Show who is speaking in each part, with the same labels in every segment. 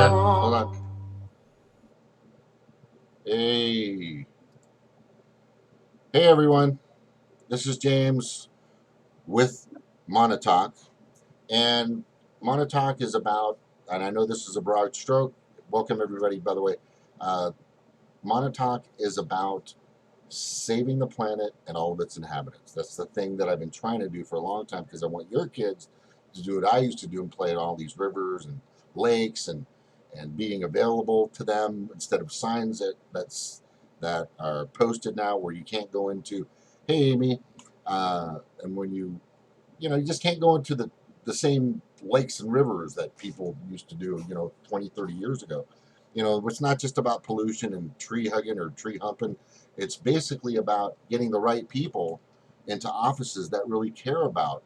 Speaker 1: Hold on. Hey. Hey, everyone. This is James with Monotalk. And Monotalk is about, and I know this is a broad stroke. Welcome, everybody, by the way. Monotalk is about saving the planet and all of its inhabitants. That's the thing that I've been trying to do for a long time because I want your kids to do what I used to do and play in all these rivers and lakes and being available to them instead of signs that are posted now where you can't go into. Hey, Amy, and when you just can't go into the same lakes and rivers that people used to do 20, 30 years ago. It's not just about pollution and tree hugging or tree humping. It's basically about getting the right people into offices that really care about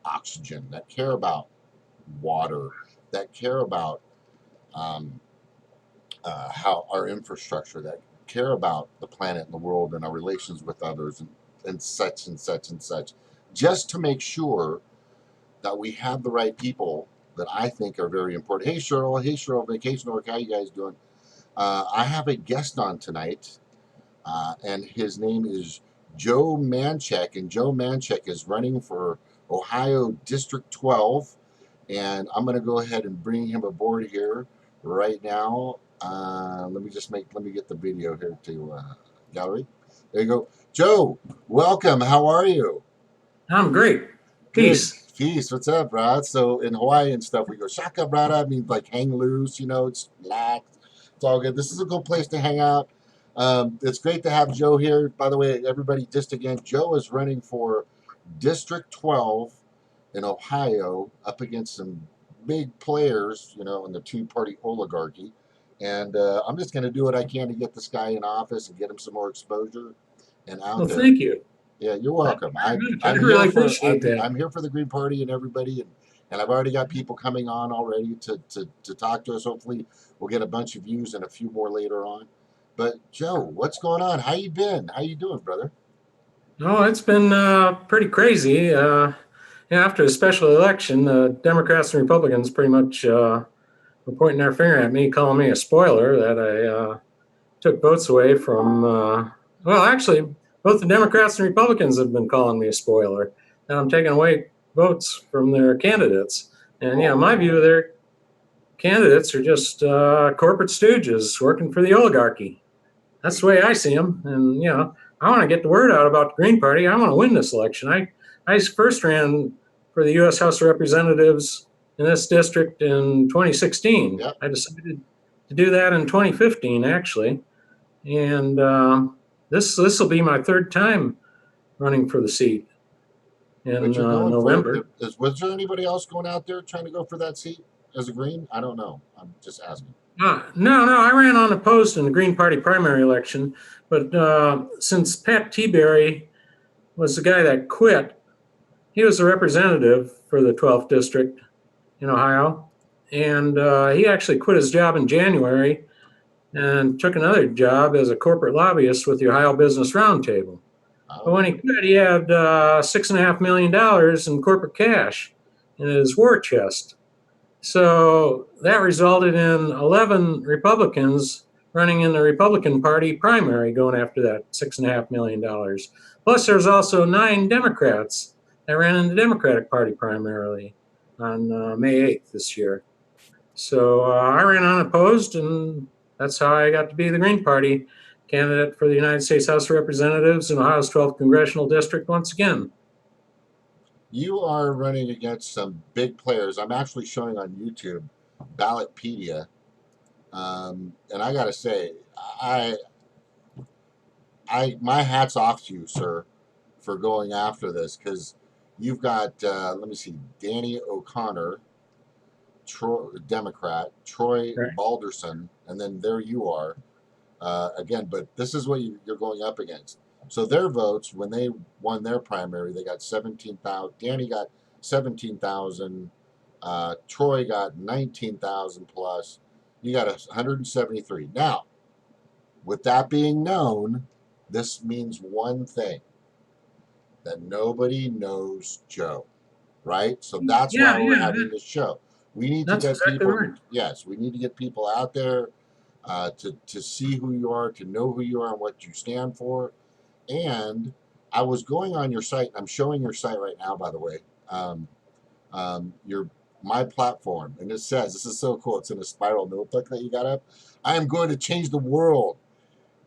Speaker 1: oxygen, that care about water, that care about how our infrastructure, that care about the planet and the world and our relations with others and such and such and such, just to make sure that we have the right people that I think are very important. Hey, Cheryl, Vacation Org, how you guys doing? I have a guest on tonight, and his name is Joe Manchik, and Joe Manchik is running for Ohio District 12, and I'm going to go ahead and bring him aboard here right now. Let me get the video here to gallery. There you go. Joe, welcome. How are you?
Speaker 2: I'm great.
Speaker 1: Good.
Speaker 2: Peace.
Speaker 1: Peace. What's up, Brad? So in Hawaii and stuff, we go shaka brada, means like hang loose, it's lax. It's all good. This is a good place to hang out. It's great to have Joe here. By the way, everybody, just again, Joe is running for District 12 in Ohio up against some big players, in the two-party oligarchy. And I'm just going to do what I can to get this guy in office and get him some more exposure and out
Speaker 2: Well,
Speaker 1: there.
Speaker 2: thank you.
Speaker 1: Yeah, you're
Speaker 2: Thank
Speaker 1: welcome.
Speaker 2: you very much. I
Speaker 1: I'm
Speaker 2: really
Speaker 1: here for
Speaker 2: appreciate that.
Speaker 1: I'm here for the Green Party and everybody, and I've already got people coming on already to talk to us. Hopefully, we'll get a bunch of views and a few more later on. But Joe, what's going on? How you been? How you doing, brother?
Speaker 2: Oh, it's been pretty crazy. After the special election, the Democrats and Republicans pretty much were pointing their finger at me, calling me a spoiler, that I took votes away from, well, actually, both the Democrats and Republicans have been calling me a spoiler, and I'm taking away votes from their candidates. And, my view of their candidates are just corporate stooges working for the oligarchy. That's the way I see them. And, I want to get the word out about the Green Party. I want to win this election. I first ran for the U.S. House of Representatives in this district in 2016.
Speaker 1: Yep.
Speaker 2: I decided to do that in 2015, actually. And this will be my third time running for the seat in November.
Speaker 1: Was there anybody else going out there trying to go for that seat as a Green? I don't know. I'm just asking.
Speaker 2: No, I ran unopposed in the Green Party primary election, but since Pat Teaberry was the guy that quit, he was the representative for the 12th district in Ohio, and he actually quit his job in January and took another job as a corporate lobbyist with the Ohio Business Roundtable. But when he quit, he had $6.5 million in corporate cash in his war chest. So that resulted in 11 Republicans running in the Republican Party primary going after that $6.5 million. Plus, there's also 9 Democrats that ran in the Democratic Party primarily on May 8th this year. So I ran unopposed, and that's how I got to be the Green Party candidate for the United States House of Representatives in Ohio's 12th Congressional District once again.
Speaker 1: You are running against some big players. I'm actually showing on YouTube Ballotpedia, and I gotta say, my hat's off to you, sir, for going after this, because you've got let me see, Danny O'Connor, Democrat, Troy
Speaker 2: Right.
Speaker 1: Balderson, and then there you are again. But this is what you're going up against. So their votes, when they won their primary, they got 17,000. Danny got 17,000. Troy got 19,000 plus. You got 173. Now, with that being known, this means one thing: that nobody knows Joe, right? So that's why we're having this show. We need to
Speaker 2: That's
Speaker 1: get
Speaker 2: exactly
Speaker 1: people.
Speaker 2: right.
Speaker 1: Yes, we need to get people out there to see who you are, to know who you are and what you stand for. And I was going on your site. I'm showing your site right now, by the way. Your my platform, and it says, this is so cool. It's in a spiral notebook that you got up. I am going to change the world,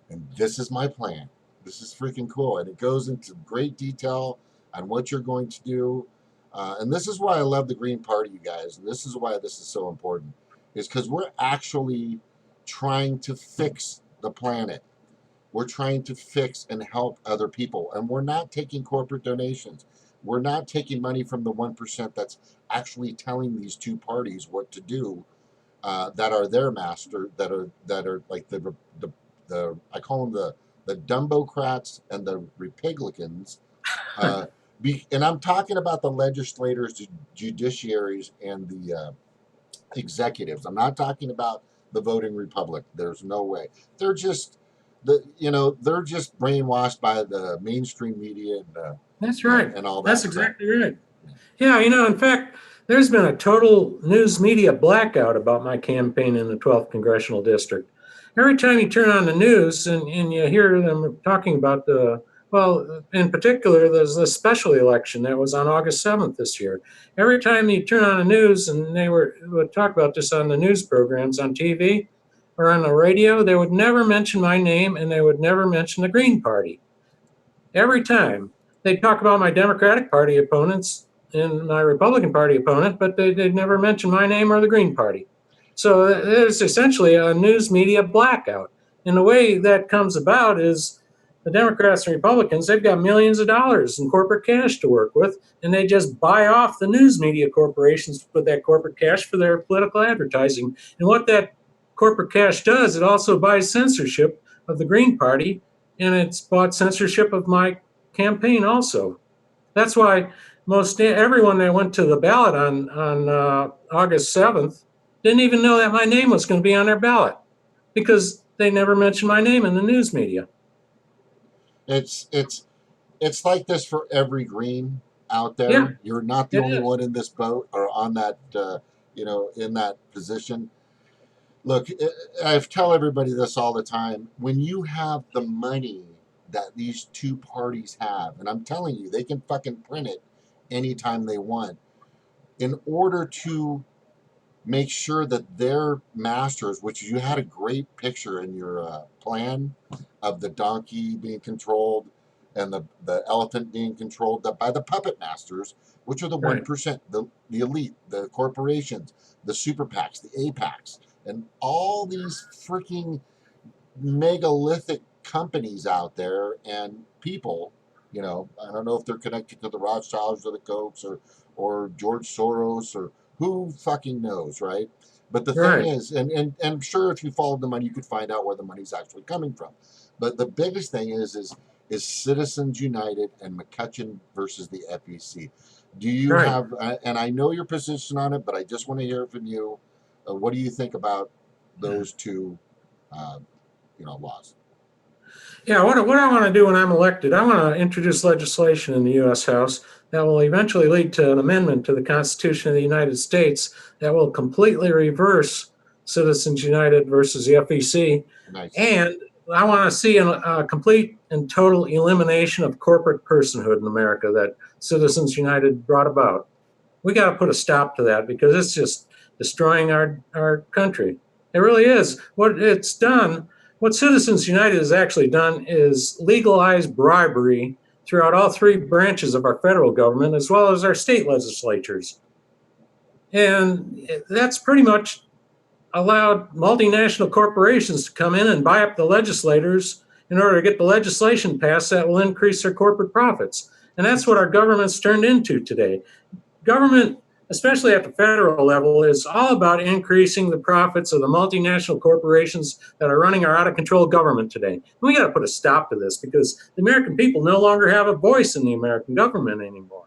Speaker 1: and this is my plan. This is freaking cool, and it goes into great detail on what you're going to do. And this is why I love the Green Party, you guys. And this is why this is so important, is because we're actually trying to fix the planet. We're trying to fix and help other people. And we're not taking corporate donations. We're not taking money from the 1% that's actually telling these two parties what to do, that are their master, that are like the I call them the Dumbocrats and the Republicans. And I'm talking about the legislators, the judiciaries, and the executives. I'm not talking about the voting republic. There's no way. They're just they're just brainwashed by the mainstream media
Speaker 2: That's right.
Speaker 1: and all
Speaker 2: That's
Speaker 1: that crap.
Speaker 2: exactly right. Yeah, in fact, there's been a total news media blackout about my campaign in the 12th congressional district. Every time you turn on the news and you hear them talking about well, in particular, there's the special election that was on August 7th this year. Every time you turn on the news and would talk about this on the news programs on TV or on the radio, they would never mention my name and they would never mention the Green Party. Every time they talk about my Democratic Party opponents and my Republican Party opponent, but they'd never mention my name or the Green Party. So there's essentially a news media blackout. And the way that comes about is the Democrats and Republicans, they've got millions of dollars in corporate cash to work with, and they just buy off the news media corporations with that corporate cash for their political advertising. And what that corporate cash does, it also buys censorship of the Green Party, and it's bought censorship of my campaign also. That's why most everyone that went to the ballot on August 7th didn't even know that my name was going to be on their ballot because they never mentioned my name in the news media.
Speaker 1: It's it's it's like this for every green out
Speaker 2: Yeah,
Speaker 1: there. You're not the
Speaker 2: it
Speaker 1: only
Speaker 2: is.
Speaker 1: one in this boat or on that in that position. Look, I tell everybody this all the time. When you have the money that these two parties have, and I'm telling you, they can fucking print it anytime they want, in order to make sure that their masters, which you had a great picture in your plan of the donkey being controlled and the elephant being controlled by the puppet masters, which are the
Speaker 2: Right.
Speaker 1: 1%, the elite, the corporations, the super PACs, the APACs, and all these freaking megalithic companies out there and people. I don't know if they're connected to the Rothschilds or the Kochs or George Soros or who fucking knows, right? But the thing
Speaker 2: Right.
Speaker 1: is, and I'm sure if you followed the money, you could find out where the money's actually coming from. But the biggest thing is Citizens United and McCutcheon versus the FEC. Do you
Speaker 2: Right.
Speaker 1: have? And I know your position on it, but I just want to hear from you. What do you think about those two, uh, laws?
Speaker 2: Yeah, what I want to do when I'm elected, I want to introduce legislation in the U.S. House that will eventually lead to an amendment to the Constitution of the United States that will completely reverse Citizens United versus the FEC.
Speaker 1: Nice.
Speaker 2: And I want to see a complete and total elimination of corporate personhood in America that Citizens United brought about. We got to put a stop to that because it's just destroying our country. It really is. What Citizens United has actually done is legalize bribery throughout all three branches of our federal government as well as our state legislatures. And that's pretty much allowed multinational corporations to come in and buy up the legislators in order to get the legislation passed that will increase their corporate profits. And that's what our government's turned into today. Government, especially at the federal level, is all about increasing the profits of the multinational corporations that are running our out of control government today. And we got to put a stop to this because the American people no longer have a voice in the American government anymore.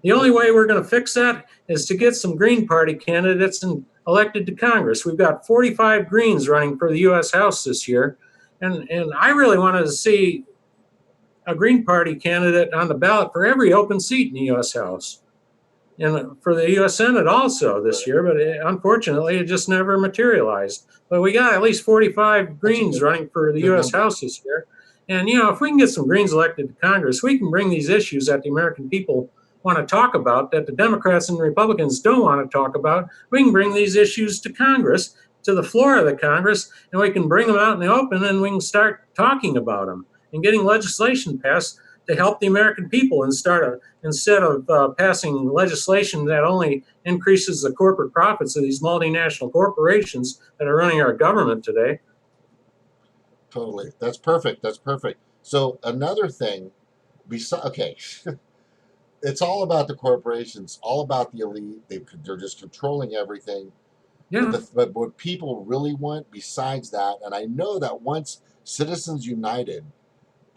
Speaker 2: The only way we're going to fix that is to get some Green Party candidates elected to Congress. We've got 45 Greens running for the U.S. House this year. And I really wanted to see a Green Party candidate on the ballot for every open seat in the U.S. House. and for the U.S. Senate also this year, but unfortunately, it just never materialized. But we got at least 45 Greens running for the U.S.
Speaker 1: number.
Speaker 2: House this year. And, if we can get some Greens elected to Congress, we can bring these issues that the American people want to talk about, that the Democrats and Republicans don't want to talk about. We can bring these issues to Congress, to the floor of the Congress, and we can bring them out in the open, and we can start talking about them and getting legislation passed to help the American people, instead of passing legislation that only increases the corporate profits of these multinational corporations that are running our government today.
Speaker 1: Totally. That's perfect. That's perfect. So another thing, okay, it's all about the corporations, all about the elite. They're just controlling everything.
Speaker 2: Yeah.
Speaker 1: But what people really want besides that, and I know that once Citizens United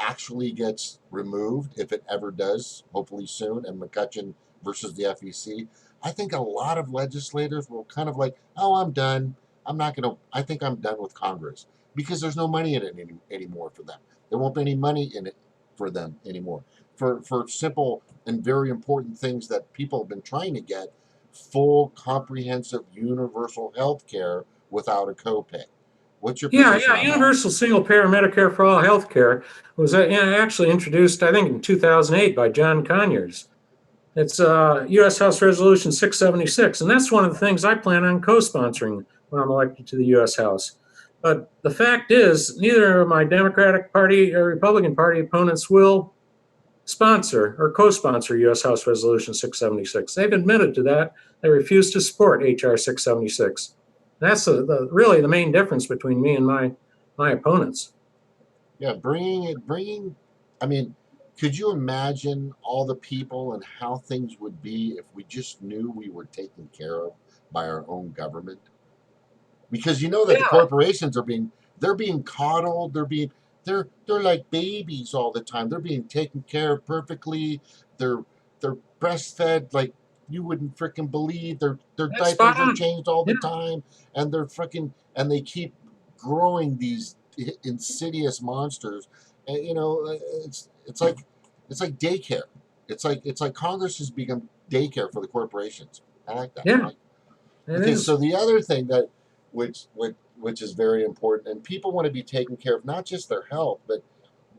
Speaker 1: actually gets removed, if it ever does, hopefully soon, and McCutcheon versus the FEC, I think a lot of legislators will kind of like, oh, I'm done. I think I'm done with Congress because there's no money in it anymore for them. There won't be any money in it for them anymore. For simple and very important things that people have been trying to get, full, comprehensive, universal health care without a copay. What's your position on
Speaker 2: Universal single payer Medicare for all health care was actually introduced, I think, in 2008 by John Conyers. It's U.S. House Resolution 676, and that's one of the things I plan on co-sponsoring when I'm elected to the U.S. House. But the fact is, neither of my Democratic Party or Republican Party opponents will sponsor or co-sponsor U.S. House Resolution 676. They've admitted to that. They refuse to support H.R. 676. That's really the main difference between me and my opponents.
Speaker 1: Yeah, bringing. I mean, could you imagine all the people and how things would be if we just knew we were taken care of by our own government? Because you know that the corporations they're being coddled, they're like babies all the time. They're being taken care of perfectly. They're breastfed like you wouldn't freaking believe. Their diapers are changed all the time, and and they keep growing these insidious monsters. And it's like daycare. It's like Congress has become daycare for the corporations. I like that.
Speaker 2: Yeah.
Speaker 1: Okay, so the other thing that which is very important, and people want to be taken care of, not just their health, but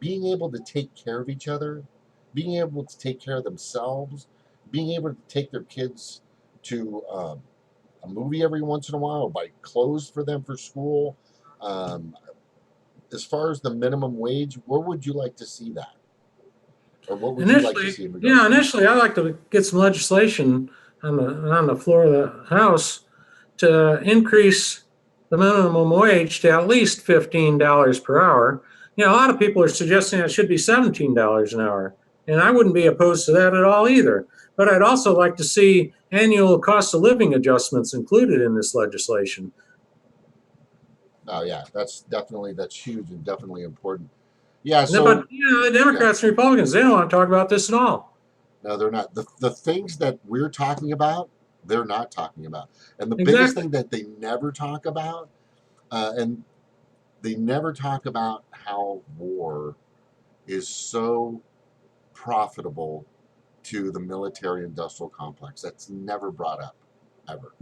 Speaker 1: being able to take care of each other, being able to take care of themselves, being able to take their kids to a movie every once in a while, or buy clothes for them for school. Um, as far as the minimum wage, where would you like to see that? Or what would you like to see?
Speaker 2: Initially, I'd like to get some legislation on the floor of the House to increase the minimum wage to at least $15 per hour. A lot of people are suggesting it should be $17 an hour, and I wouldn't be opposed to that at all either. But I'd also like to see annual cost of living adjustments included in this legislation.
Speaker 1: Oh yeah, that's huge and definitely important. Yeah,
Speaker 2: but the Democrats and Republicans, they don't want to talk about this at all.
Speaker 1: No, they're not. The things that we're talking about, they're not talking about. And the biggest thing that they never talk about, and they never talk about how war is so profitable to the military industrial complex. That's never brought up, ever.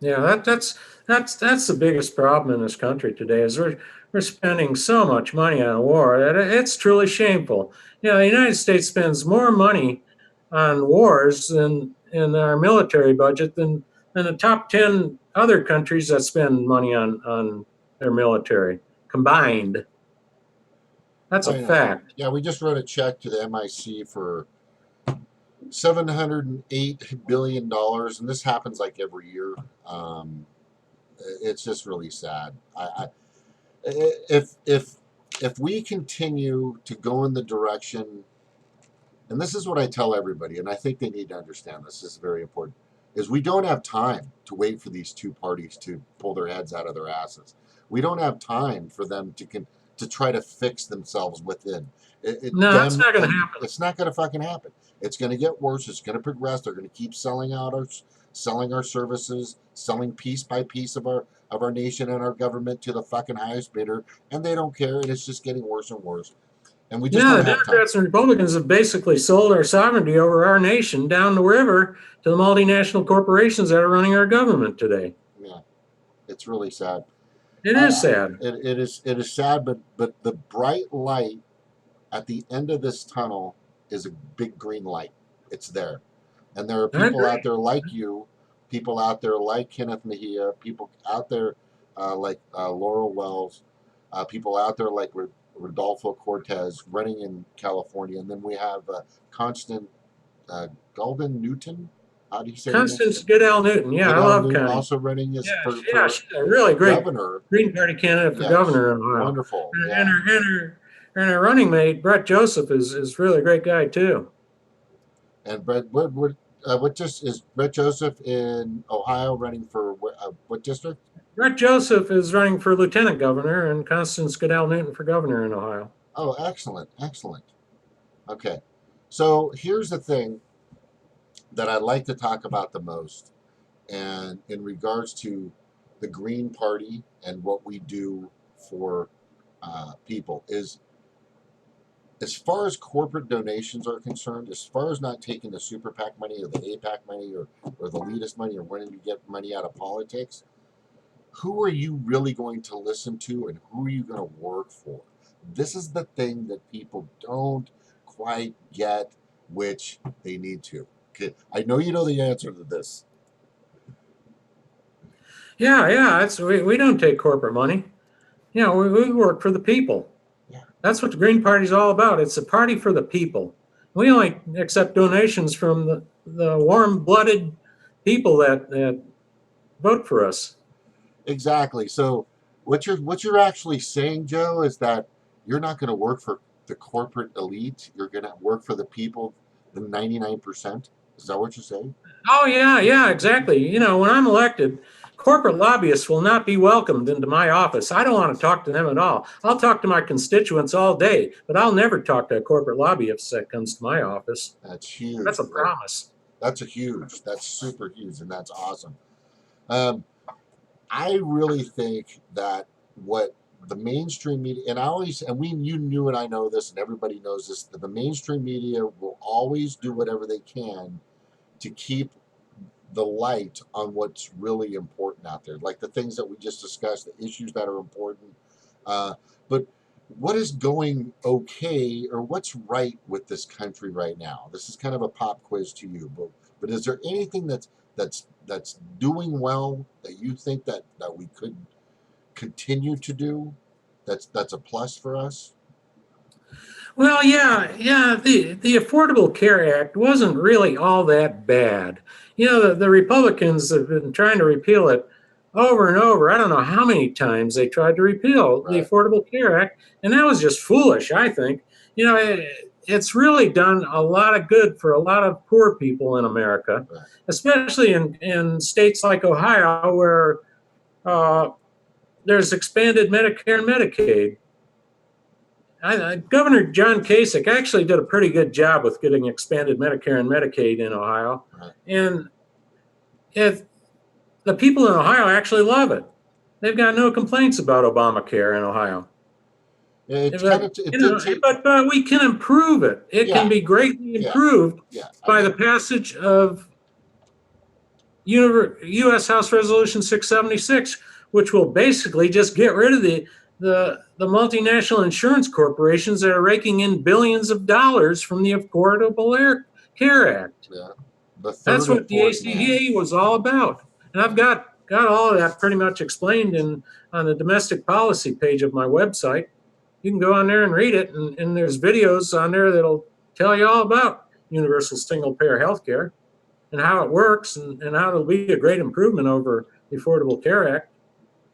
Speaker 2: That's the biggest problem in this country today. Is we're spending so much money on war that it's truly shameful. The United States spends more money on wars than in our military budget than the top 10 other countries that spend money on their military combined. That's a fact.
Speaker 1: Yeah, we just wrote a check to the MIC for $708 billion, and this happens like every year. It's just really sad. If we continue to go in the direction, and this is what I tell everybody, and I think they need to understand this is very important, is we don't have time to wait for these two parties to pull their heads out of their asses. We don't have time for them to try to fix themselves within.
Speaker 2: That's not going to happen.
Speaker 1: It's not going to fucking happen. It's going to get worse. It's going to progress. They're going to keep selling our services, selling piece by piece of our nation and our government to the fucking highest bidder, and they don't care. And it's just getting worse and worse. and we just
Speaker 2: Yeah,
Speaker 1: don't
Speaker 2: the
Speaker 1: have time.
Speaker 2: Democrats and Republicans have basically sold our sovereignty over our nation down the river to the multinational corporations that are running our government today.
Speaker 1: Yeah, it's really sad.
Speaker 2: It is sad.
Speaker 1: It is sad, but the bright light at the end of this tunnel is a big green light. It's there, and there are
Speaker 2: I
Speaker 1: people out
Speaker 2: agree.
Speaker 1: there like you, people out there like Kenneth Mejia, people out there like Laurel Wells, people out there like Rodolfo Cortez running in California, and then we have Constant Golden Newton. How do you say her name?
Speaker 2: Constance Goodell Newton. Yeah, I
Speaker 1: Goodell
Speaker 2: love
Speaker 1: Newton
Speaker 2: Connie.
Speaker 1: also running as
Speaker 2: Yeah,
Speaker 1: for
Speaker 2: she's a really great
Speaker 1: governor.
Speaker 2: Green Party candidate for
Speaker 1: Yes,
Speaker 2: governor in Ohio.
Speaker 1: wonderful.
Speaker 2: And,
Speaker 1: Yeah.
Speaker 2: and her running mate, Brett Joseph, is really a great guy too.
Speaker 1: And Brett, what just is Brett Joseph in Ohio running for what district?
Speaker 2: Brett Joseph is running for lieutenant governor, and Constance Goodell Newton for governor in Ohio.
Speaker 1: Oh, excellent, excellent. Okay, so here's the thing that I like to talk about the most, and in regards to the Green Party and what we do for people is, as far as corporate donations are concerned, as far as not taking the super PAC money or the APAC money or the elitist money or wanting to get money out of politics, who are you really going to listen to and who are you going to work for? This is the thing that people don't quite get, which they need to. Okay. I know you know the answer to this.
Speaker 2: Yeah. We don't take corporate money. We work for the people.
Speaker 1: Yeah.
Speaker 2: That's what the Green Party is all about. It's a party for the people. We only accept donations from the warm-blooded people that vote for us.
Speaker 1: Exactly. So what you're actually saying, Joe, is that you're not going to work for the corporate elite. You're going to work for the people, the 99%. Is that what you're saying?
Speaker 2: Oh, yeah, exactly. When I'm elected, corporate lobbyists will not be welcomed into my office. I don't want to talk to them at all. I'll talk to my constituents all day, but I'll never talk to a corporate lobbyist that comes to my office.
Speaker 1: That's huge.
Speaker 2: That's a promise.
Speaker 1: That's super huge, and that's awesome. Um, I really think that what the mainstream media, you knew and I know this, and everybody knows this, that the mainstream media will always do whatever they can to keep the light on what's really important out there, like the things that we just discussed, the issues that are important. But what is going okay, or what's right with this country right now? This is kind of a pop quiz to you, but is there anything that's doing well that you think that we could continue to do? That's a plus for us.
Speaker 2: Well, yeah. The Affordable Care Act wasn't really all that bad. The Republicans have been trying to repeal it over and over. I don't know how many times they tried to repeal the
Speaker 1: Right.
Speaker 2: Affordable Care Act, and that was just foolish, I think. It's really done a lot of good for a lot of poor people in America,
Speaker 1: Right.
Speaker 2: especially in states like Ohio, where uh, there's expanded Medicare and Medicaid. Governor John Kasich actually did a pretty good job with getting expanded Medicare and Medicaid in Ohio.
Speaker 1: Right.
Speaker 2: And the people in Ohio actually love it. They've got no complaints about Obamacare in Ohio. But we can improve it. It can be greatly improved by the passage of U.S. House Resolution 676, which will basically just get rid of the multinational insurance corporations that are raking in billions of dollars from the Affordable Care Act.
Speaker 1: Yeah.
Speaker 2: That's what the ACA was all about. And I've got all of that pretty much explained on the domestic policy page of my website. You can go on there and read it, and there's videos on there that'll tell you all about universal single-payer health care and how it works and how it'll be a great improvement over the Affordable Care Act.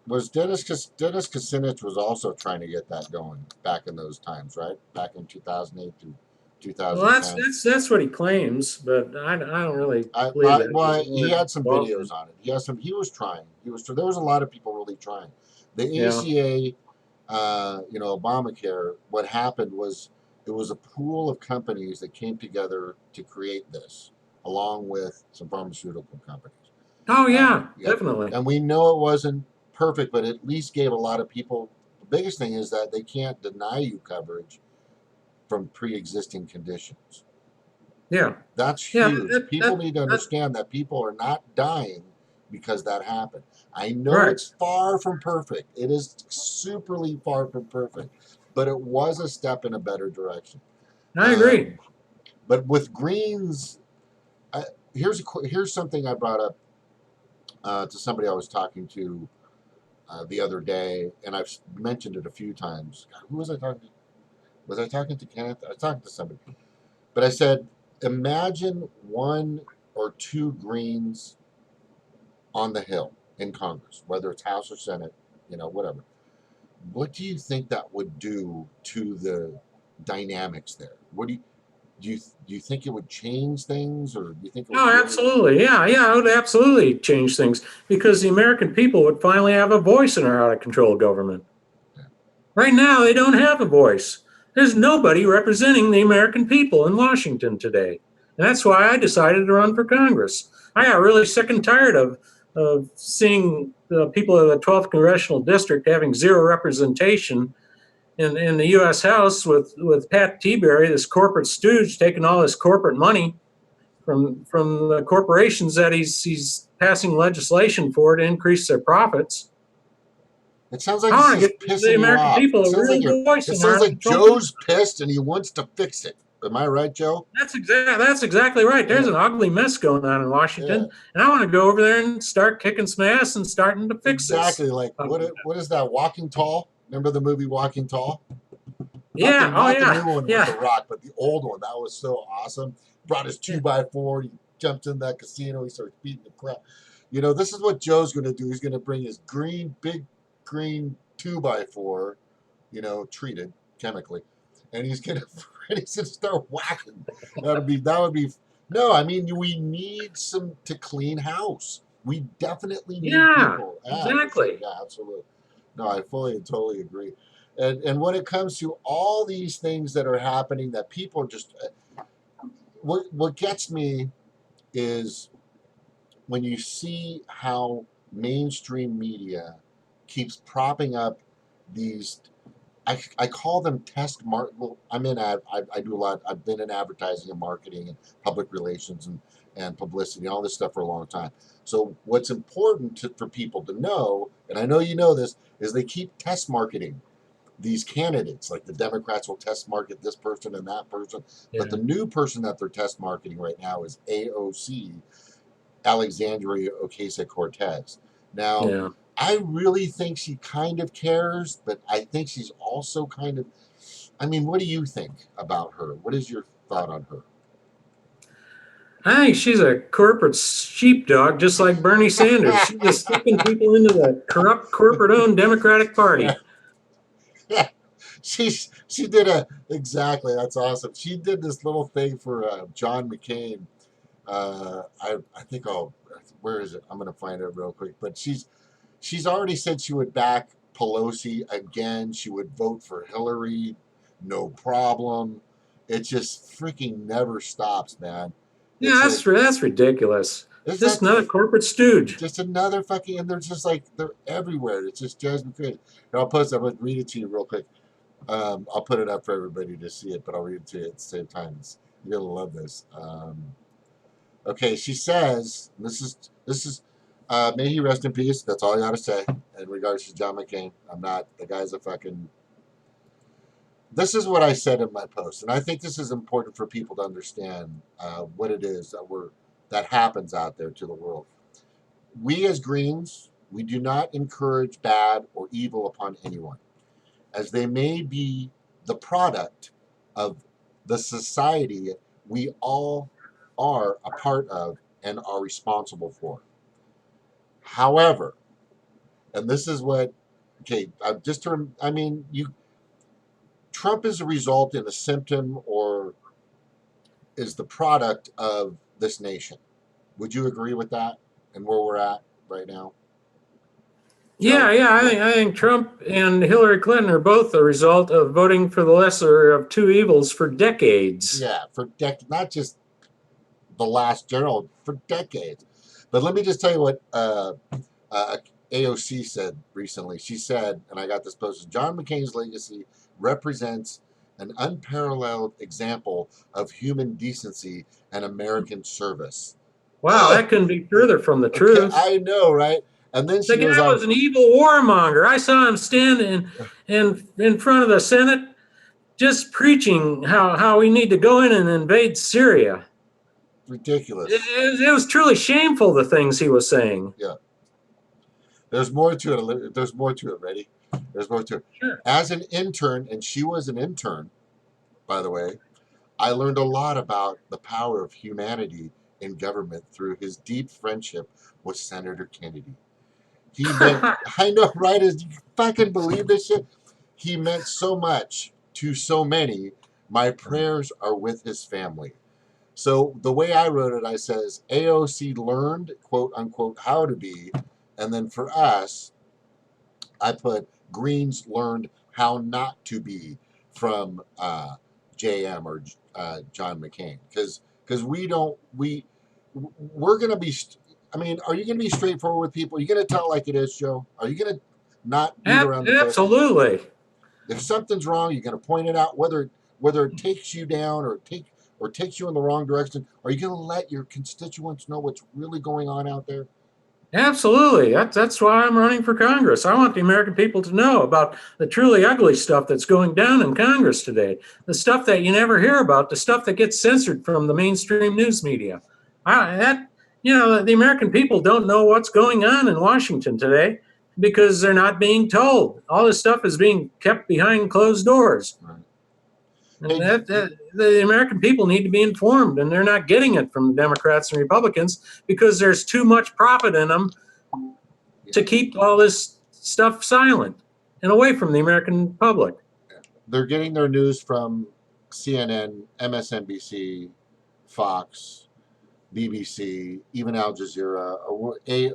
Speaker 1: Was Dennis Kucinich was also trying to get that going back in those times, right? Back in 2008 to 2010.
Speaker 2: Well, that's what he claims, but I don't really believe that.
Speaker 1: Well, he had some videos on it. He was trying. There was a lot of people really trying. The ACA, Obamacare. What happened was it was a pool of companies that came together to create this, along with some pharmaceutical companies.
Speaker 2: Oh yeah, definitely.
Speaker 1: And we know it wasn't perfect, but at least gave a lot of people. The biggest thing is that they can't deny you coverage from pre-existing conditions.
Speaker 2: Yeah.
Speaker 1: That's
Speaker 2: Yeah.
Speaker 1: huge. People need to understand that people are not dying because that happened. I know
Speaker 2: Right.
Speaker 1: it's far from perfect. It is superly far from perfect, but it was a step in a better direction.
Speaker 2: I agree.
Speaker 1: But with greens, here's something I brought up to somebody I was talking to the other day, and I've mentioned it a few times. God, who was I talking to? Was I talking to Kenneth? I was talking to somebody. But I said, imagine one or two greens on the Hill in Congress, whether it's House or Senate, whatever. What do you think that would do to the dynamics there? What do you think it would change things, or do you think it would
Speaker 2: Oh,
Speaker 1: really?
Speaker 2: absolutely. Yeah, yeah, it would absolutely change things because the American people would finally have a voice in our out of control government. Right now, they don't have a voice. There's nobody representing the American people in Washington today. And that's why I decided to run for Congress. I got really sick and tired of seeing the people of the 12th Congressional District having zero representation in the U.S. House with Pat Tiberi, this corporate stooge, taking all this corporate money from the corporations that he's passing legislation for to increase their profits.
Speaker 1: It sounds like
Speaker 2: I
Speaker 1: it's
Speaker 2: want to
Speaker 1: just
Speaker 2: get the
Speaker 1: pissing you
Speaker 2: American
Speaker 1: off.
Speaker 2: people a real voice
Speaker 1: It
Speaker 2: in our
Speaker 1: sounds like
Speaker 2: control.
Speaker 1: Joe's pissed and he wants to fix it. Am I right, Joe?
Speaker 2: That's exactly right. There's
Speaker 1: Yeah,
Speaker 2: an ugly mess going on in
Speaker 1: yeah.
Speaker 2: Washington, and I want to go over there and start kicking some ass and starting to fix this.
Speaker 1: Exactly. Like what is that? Walking Tall? Remember the movie Walking Tall? Not the
Speaker 2: Yeah. Oh
Speaker 1: new
Speaker 2: yeah.
Speaker 1: one with The
Speaker 2: Yeah.
Speaker 1: Rock, but the old one. That was so awesome. Brought his
Speaker 2: Yeah.
Speaker 1: 2x4. He jumped in that casino. He started beating the crap. This is what Joe's going to do. He's going to bring his big green 2x4, treated chemically, and he's going to start whacking. That would be. No, I mean we need some to clean house. We definitely need
Speaker 2: Yeah.
Speaker 1: people. Yeah, for sure.
Speaker 2: Exactly.
Speaker 1: Yeah, absolutely. No, I fully and totally agree. And when it comes to all these things that are happening, that people are just, what gets me is when you see how mainstream media keeps propping up these. I call them test Well, I do a lot. I've been in advertising and marketing and public relations and publicity and all this stuff for a long time. So what's important for people to know, and I know you know this, is they keep test marketing these candidates. Like the Democrats will test market this person and that person, but
Speaker 2: Yeah.
Speaker 1: the new person that they're test marketing right now is AOC, Alexandria Ocasio-Cortez. Now,
Speaker 2: Yeah.
Speaker 1: I really think she kind of cares, but I think she's also kind of. I mean, what do you think about her? What is your thought on her?
Speaker 2: I think she's a corporate sheepdog, just like Bernie Sanders. She's just sucking people into the corrupt, corporate-owned Democratic Party.
Speaker 1: Yeah, she did a exactly. That's awesome. She did this little thing for John McCain. I think I'll. Where is it? I'm gonna find it real quick. But she's already said she would back Pelosi again. She would vote for Hillary, no problem. It just freaking never stops, man.
Speaker 2: Yeah,
Speaker 1: It's a
Speaker 2: that's ridiculous.
Speaker 1: it's
Speaker 2: Just
Speaker 1: that
Speaker 2: another corporate stooge.
Speaker 1: just another fucking, and they're just like they're everywhere. It just drives me crazy. And I'll post. I'm gonna read it to you real quick. I'll put it up for everybody to see it, but I'll read it to you at the same time. You're gonna love this. Okay, she says, this is may he rest in peace. That's all I gotta say in regards to John McCain. I'm not the guy's a fucking. This is what I said in my post, and I think this is important for people to understand what it is that happens out there to the world. We as Greens, we do not encourage bad or evil upon anyone, as they may be the product of the society we all are a part of and are responsible for. However, and this is what, okay, I mean, Trump is a result and a symptom or is the product of this nation. Would you agree with that and where we're at right now,
Speaker 2: Yeah,
Speaker 1: Joe?
Speaker 2: yeah. I think Trump and Hillary Clinton are both a result of voting for the lesser of two evils for decades.
Speaker 1: Yeah, not just the last general, for decades. But let me just tell you what uh, AOC said recently. She said, and I got this posted: John McCain's legacy represents an unparalleled example of human decency and American service.
Speaker 2: Wow,
Speaker 1: Oh,
Speaker 2: that couldn't be further from the
Speaker 1: okay,
Speaker 2: truth.
Speaker 1: I know, right? And then
Speaker 2: The
Speaker 1: she
Speaker 2: guy
Speaker 1: goes on,
Speaker 2: was an evil warmonger. I saw him stand in front of the Senate just preaching how we need to go in and invade Syria.
Speaker 1: ridiculous.
Speaker 2: It was truly shameful, the things he was saying.
Speaker 1: Yeah, there's more to it. There's more to it. Ready? There's more to it.
Speaker 2: Sure.
Speaker 1: As an intern, and she was an intern, by the way, I learned a lot about the power of humanity in government through his deep friendship with Senator Kennedy. He meant, I know, right? Is you fucking believe this shit? He meant so much to so many. My prayers are with his family. So the way I wrote it, I says AOC learned, quote unquote, how to be, and then for us, I put Greens learned how not to be from JM or John McCain because we're gonna be. I mean, are you gonna be straightforward with people? Are you gonna tell it like it is, Joe? Are you gonna not beat around the bush?
Speaker 2: Absolutely.
Speaker 1: If something's wrong, you're gonna point it out, whether it takes you down or takes you in the wrong direction. Are you gonna let your constituents know what's really going on out there?
Speaker 2: Absolutely. That's why I'm running for Congress. I want the American people to know about the truly ugly stuff that's going down in Congress today, the stuff that you never hear about, the stuff that gets censored from the mainstream news media. The American people don't know what's going on in Washington today because they're not being told. All this stuff is being kept behind closed doors.
Speaker 1: Right.
Speaker 2: And
Speaker 1: Hey,
Speaker 2: the American people need to be informed, and they're not getting it from the Democrats and Republicans because there's too much profit in them to keep all this stuff silent and away from the American public.
Speaker 1: they're getting their news from CNN, MSNBC, Fox, BBC, even Al Jazeera,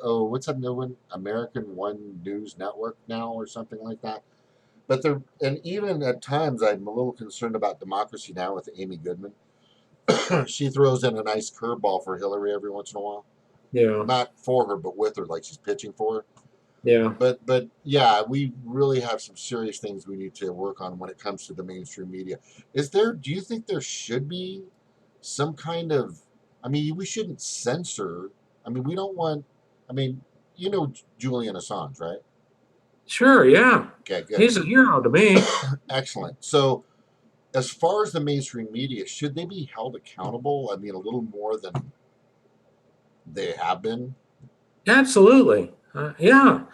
Speaker 1: or what's that new one? American One News Network now, or something like that. But they're, and even at times, I'm a little concerned about Democracy Now with Amy Goodman. She throws in a nice curveball for Hillary every once in a while.
Speaker 2: Yeah,
Speaker 1: Not for her, but with her, like she's pitching for her.
Speaker 2: yeah.
Speaker 1: But yeah, we really have some serious things we need to work on when it comes to the mainstream media. Do you think there should be some kind of, I mean, we shouldn't censor. I mean, we don't want, I mean, you know Julian Assange, right?
Speaker 2: Sure, yeah.
Speaker 1: Okay, good.
Speaker 2: He's a hero to me.
Speaker 1: Excellent. So as far as the mainstream media, should they be held accountable? I mean, a little more than they have been.
Speaker 2: Absolutely. Yeah.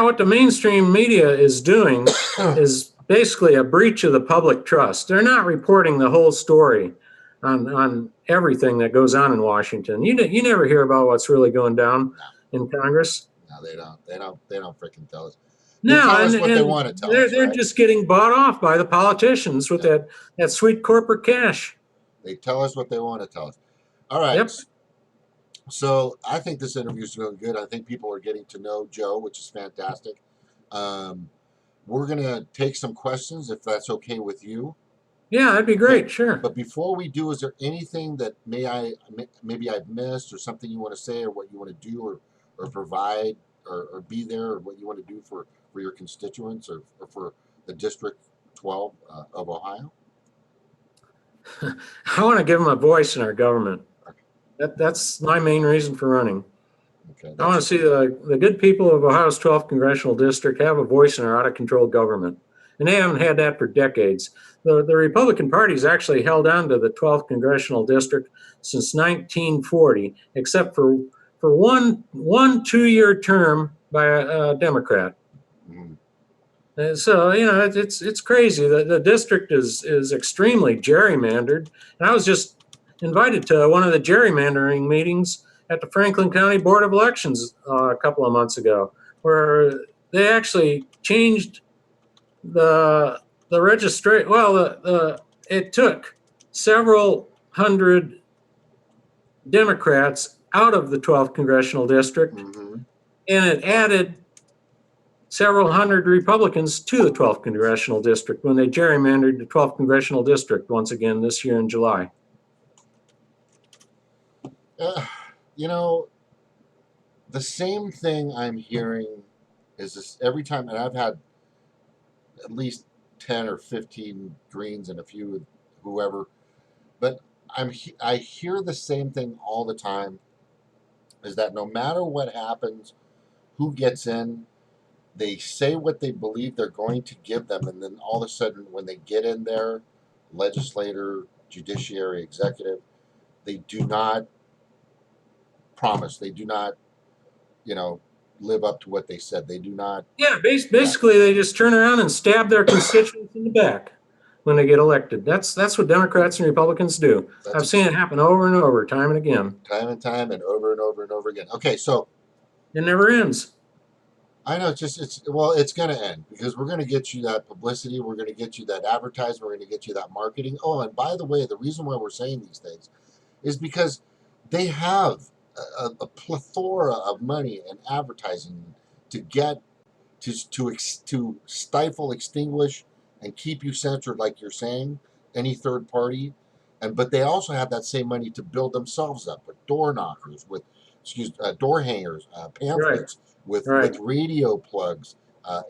Speaker 2: What the mainstream media is doing is basically a breach of the public trust. They're not reporting the whole story on everything that goes on in Washington. You never hear about what's really going down
Speaker 1: No,
Speaker 2: in Congress.
Speaker 1: no, they don't. They don't. They don't freaking tell us. They
Speaker 2: No,
Speaker 1: tell
Speaker 2: and
Speaker 1: us what they
Speaker 2: and
Speaker 1: want to tell
Speaker 2: they're
Speaker 1: us,
Speaker 2: they're
Speaker 1: right?
Speaker 2: just getting bought off by the politicians with
Speaker 1: Yeah.
Speaker 2: that sweet corporate cash.
Speaker 1: They tell us what they want to tell us. All right.
Speaker 2: Yep.
Speaker 1: So I think this interview is going good. I think people are getting to know Joe, which is fantastic. Um, we're going to take some questions if that's okay with you.
Speaker 2: Yeah, that'd be
Speaker 1: Okay.
Speaker 2: great. Sure.
Speaker 1: But before we do, is there anything that maybe I've missed or something you want to say or what you want to do or provide or be there or what you want to do for your constituents or for the District 12 of Ohio?
Speaker 2: I want to give them a voice in our government. That's my main reason for running.
Speaker 1: Okay,
Speaker 2: I want to
Speaker 1: that's
Speaker 2: see the good people of Ohio's 12th congressional district have a voice in our out of control government. And they haven't had that for decades. The Republican Party's actually held on to the 12th congressional district since 1940, except for one 2-year term by a Democrat.
Speaker 1: mhm.
Speaker 2: And so it's crazy. The district is extremely gerrymandered. And I was just invited to one of the gerrymandering meetings at the Franklin County Board of Elections a couple of months ago, where they actually changed the registration. Well, it took several hundred Democrats out of the 12th congressional district,
Speaker 1: Mhm.
Speaker 2: and it added several hundred Republicans to the 12th congressional district when they gerrymandered the 12th congressional district once again this year in July.
Speaker 1: Uh, you know, the same thing I'm hearing is this every time, and I've had at least 10 or 15 Greens and a few whoever. But I hear the same thing all the time, is that no matter what happens, who gets in, they say what they believe they're going to give them, and then all of a sudden, when they get in there, legislator, judiciary, executive, they do not promise. They do not, live up to what they said. They do not.
Speaker 2: Yeah,
Speaker 1: Yeah,
Speaker 2: basically they just turn around and stab their constituents in the back when they get elected. That's what Democrats and Republicans do.
Speaker 1: that's
Speaker 2: I've seen it happen over and over, time and again.
Speaker 1: time and time and over and over and over again. Okay, so
Speaker 2: It never ends.
Speaker 1: I know it's going to end because we're going to get you that publicity. We're going to get you that advertising. We're going to get you that marketing. Oh, and by the way, the reason why we're saying these things is because they have a plethora of money and advertising to get to stifle, extinguish, and keep you censored, like you're saying, any third party, but they also have that same money to build themselves up with door knockers, with door hangers,
Speaker 2: Right,
Speaker 1: pamphlets, with
Speaker 2: right.
Speaker 1: radio plugs,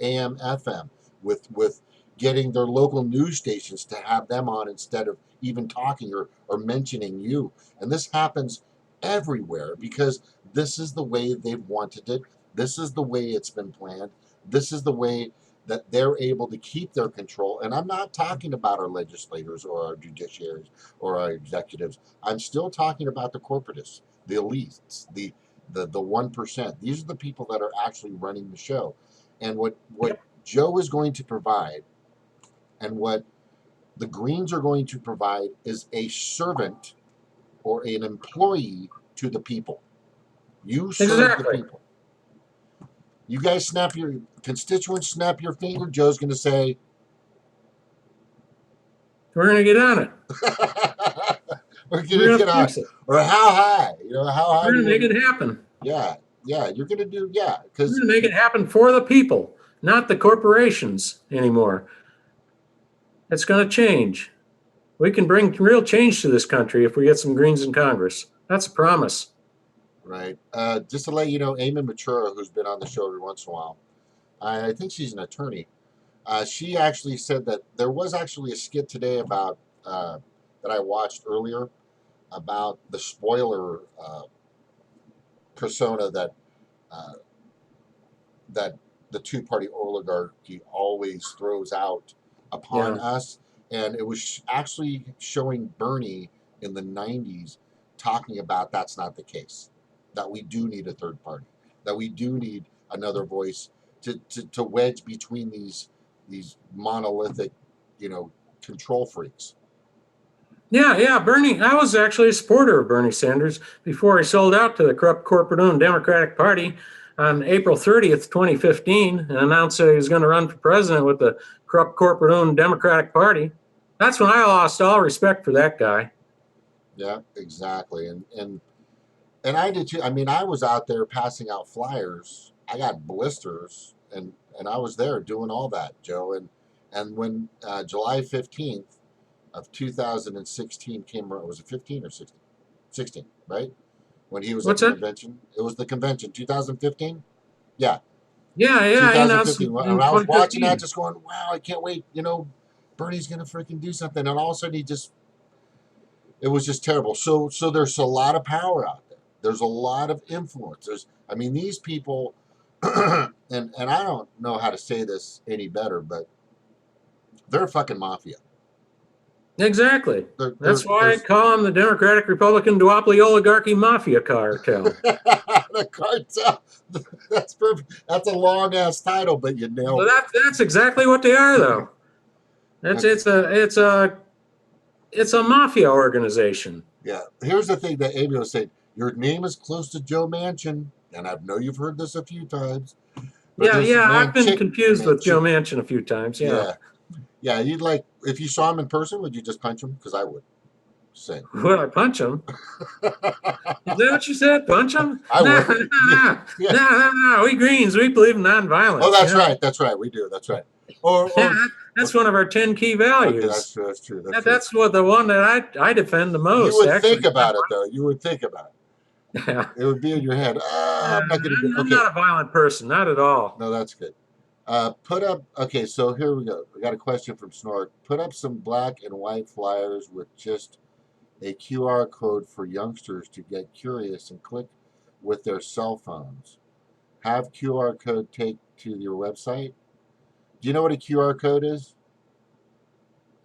Speaker 1: AM, FM, with getting their local news stations to have them on instead of even talking or mentioning you. And this happens everywhere because this is the way they've wanted it. This is the way it's been planned. This is the way that they're able to keep their control. And I'm not talking about our legislators or our judiciaries or our executives. I'm still talking about the corporatists, the elites, the 1%. These are the people that are actually running the show. And what
Speaker 2: Yep.
Speaker 1: Joe is going to provide and what the Greens are going to provide is a servant or an employee to the people. You serve the
Speaker 2: Exactly.
Speaker 1: people. You guys your constituents snap your finger, Joe's going to say,
Speaker 2: We're going to get on it.
Speaker 1: we're going
Speaker 2: We're
Speaker 1: to
Speaker 2: going
Speaker 1: get
Speaker 2: to
Speaker 1: on.
Speaker 2: fix it.
Speaker 1: Or how high? How high
Speaker 2: We're
Speaker 1: do
Speaker 2: going
Speaker 1: you
Speaker 2: to make
Speaker 1: want
Speaker 2: it happen.
Speaker 1: Yeah, you're going to do,
Speaker 2: We're
Speaker 1: because,
Speaker 2: going to make it happen for the people, not the corporations anymore. It's going to change. We can bring real change to this country if we get some Greens in Congress. That's a promise.
Speaker 1: right. Just to let you know, Amy Matura, who's been on the show every once in a while, I think she's an attorney. She actually said that there was actually a skit today about that I watched earlier about the spoiler persona uh, that the two-party oligarchy always throws out upon
Speaker 2: Yeah.
Speaker 1: us, and it was actually showing Bernie in the '90s talking about that's not the case. That we do need a third party. That we do need another voice to wedge between these monolithic, control freaks.
Speaker 2: Yeah. Bernie, I was actually a supporter of Bernie Sanders before he sold out to the corrupt corporate owned Democratic Party on April 30th, 2015, and announced that he was going to run for president with the corrupt corporate owned Democratic Party. That's when I lost all respect for that guy.
Speaker 1: Yeah, exactly. And I did too. I mean, I was out there passing out flyers. I got blisters, and I was there doing all that, Joe. And when July 15th of 2016 came around, was it 15 or 16? 16, right? When he was at
Speaker 2: What's
Speaker 1: the
Speaker 2: that?
Speaker 1: convention. It was the convention, 2015. Yeah,
Speaker 2: Yeah, he announced
Speaker 1: 2015. When
Speaker 2: in
Speaker 1: I was watching that,
Speaker 2: 2015.
Speaker 1: just going, wow, I can't wait. Bernie's gonna freaking do something, and all of a sudden it was just terrible. So there's a lot of power out there. There's a lot of influence. I mean, these people, and I don't know how to say this any better, but they're a fucking mafia.
Speaker 2: Exactly.
Speaker 1: They're
Speaker 2: That's why I
Speaker 1: there's
Speaker 2: call him the Democratic Republican Duopoly Oligarchy Mafia Cartel.
Speaker 1: the cartel. That's perfect. That's a long ass title, but you
Speaker 2: So
Speaker 1: nailed it.
Speaker 2: that's exactly what they are, though. It's
Speaker 1: Okay.
Speaker 2: it's a it's a it's a mafia organization.
Speaker 1: Yeah. Here's the thing that Amy was saying. Your name is close to Joe Manchin, and I know you've heard this a few times, but
Speaker 2: Yeah,
Speaker 1: there's
Speaker 2: yeah. I've been
Speaker 1: Manchik,
Speaker 2: confused with Joe
Speaker 1: Manchik.
Speaker 2: Manchin a few times. Yeah.
Speaker 1: Yeah. Yeah, you'd like if you saw him in person, would you just punch him? Because I would. Say.
Speaker 2: Would I punch him? Is that what you said? Punch him?
Speaker 1: I
Speaker 2: No,
Speaker 1: would.
Speaker 2: no,
Speaker 1: Yeah,
Speaker 2: no,
Speaker 1: yeah.
Speaker 2: no, no. We Greens, we believe in
Speaker 1: Oh,
Speaker 2: nonviolence.
Speaker 1: that's right. That's right. We do. That's right. Or
Speaker 2: That's one of our 10 key
Speaker 1: okay, that's
Speaker 2: values.
Speaker 1: true. That's true. That's true.
Speaker 2: That's what the one that I defend the
Speaker 1: You
Speaker 2: most,
Speaker 1: would think
Speaker 2: actually.
Speaker 1: about it though. You would think about it.
Speaker 2: Yeah.
Speaker 1: It would be in your head. I'm not going to do.
Speaker 2: I'm
Speaker 1: Okay.
Speaker 2: not a violent person, not at all.
Speaker 1: No, that's good. Put up. Okay, so here we go. We got a question from Snort. Put up some black and white flyers with just a QR code for youngsters to get curious and click with their cell phones. Have QR code take to your website. Do you know what a QR code is?